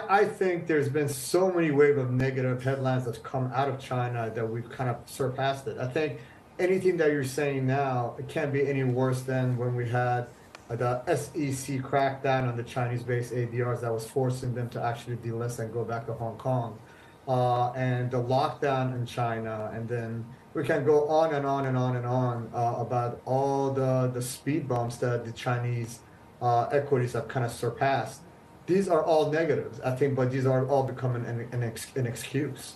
I think there's been so many wave of negative headlines that's come out of China that we've kind of surpassed it. I think anything that you're saying now, it can't be any worse than when we had the SEC crackdown on the Chinese-based ADRs that was forcing them to actually delist and go back to Hong Kong, and the lockdown in China, and then we can go on and on and on and on about all the speed bumps that the Chinese equities have kind of surpassed. These are all negatives, I think, but these are all becoming an excuse.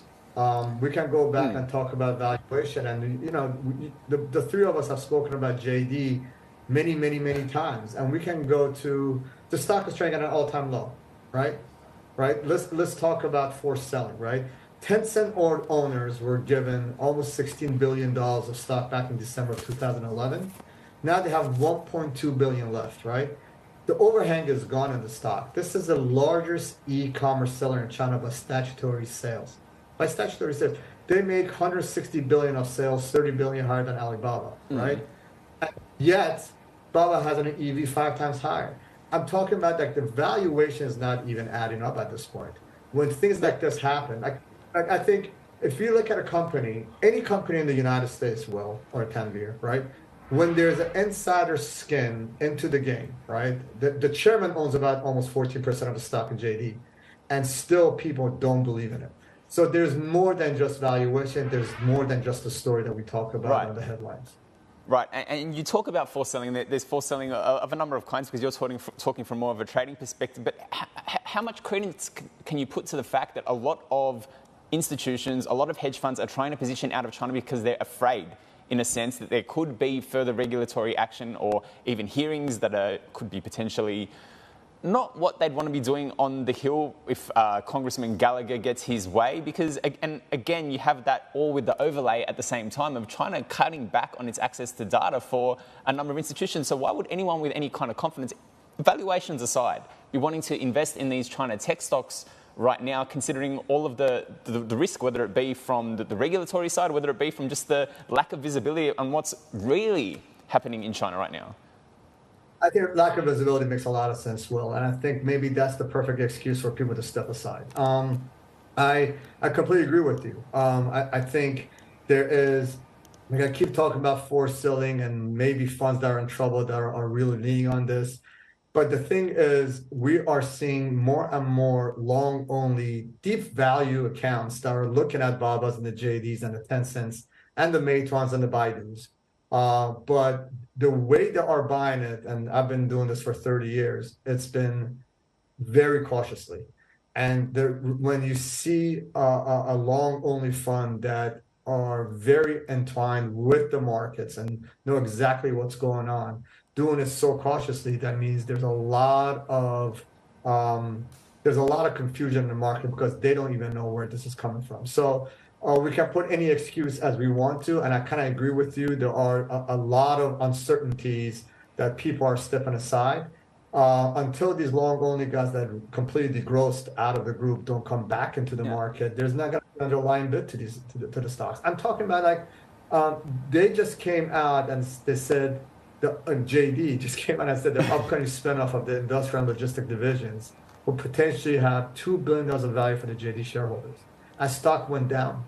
We can go back and talk about valuation, and the three of us have spoken about JD many times, and we can go to the stock is trading at an all-time low, right? Let's talk about forced selling, right? Tencent owners were given almost $16 billion of stock back in December of 2011. Now they have 1.2 billion left, right? The overhang is gone in the stock. This is the largest e-commerce seller in China by statutory sales. By statutory sales, they make 160 billion of sales, 30 billion higher than Alibaba, right? Yet, Baba has an EV 5 times higher. I'm talking about like the valuation is not even adding up at this point. When things like this happen, I think if you look at a company, any company in the United States will, or Tanvir, right? When there's an insider skin into the game, right? The chairman owns about almost 14% of the stock in JD, and still people don't believe in it. So there's more than just valuation. There's more than just the story that we talk about in the headlines. Right, and you talk about forced selling. There's forced selling of a number of kinds because you're talking from more of a trading perspective. But how much credence can you put to the fact that a lot of institutions, a lot of hedge funds are trying to position out of China because they're afraid, in a sense, that there could be further regulatory action or even hearings that could be potentially not what they'd want to be doing on the Hill if Congressman Gallagher gets his way, because, and again, you have that all with the overlay at the same time of China cutting back on its access to data for a number of institutions. So why would anyone with any kind of confidence, valuations aside, be wanting to invest in these China tech stocks right now, considering all of the risk, whether it be from the regulatory side, whether it be from just the lack of visibility on what's really happening in China right now? I think lack of visibility makes a lot of sense, Will, and I think maybe that's the perfect excuse for people to step aside. I completely agree with you. I think there is, like I keep talking about forced selling and maybe funds that are in trouble that are really leaning on this. But the thing is, we are seeing more and more long-only deep value accounts that are looking at Babas and the JDs and the Tencents and the Meituans and the Baidus. But the way they are buying it, and I've been doing this for 30 years, it's been very cautiously. And when you see a long-only fund that are very entwined with the markets and know exactly what's going on, doing it so cautiously, that means there's a lot of confusion in the market because they don't even know where this is coming from. So we can put any excuse as we want to, and I kind of agree with you. There are a lot of uncertainties that people are stepping aside until these long-only guys that are completely degrossed out of the group don't come back into the market. There's not going to be an underlying bid to the stocks. I'm talking about like they just came out and they said JD just came out and said the upcoming spinoff of the industrial and logistic divisions will potentially have $2 billion of value for the JD shareholders. As stock went down.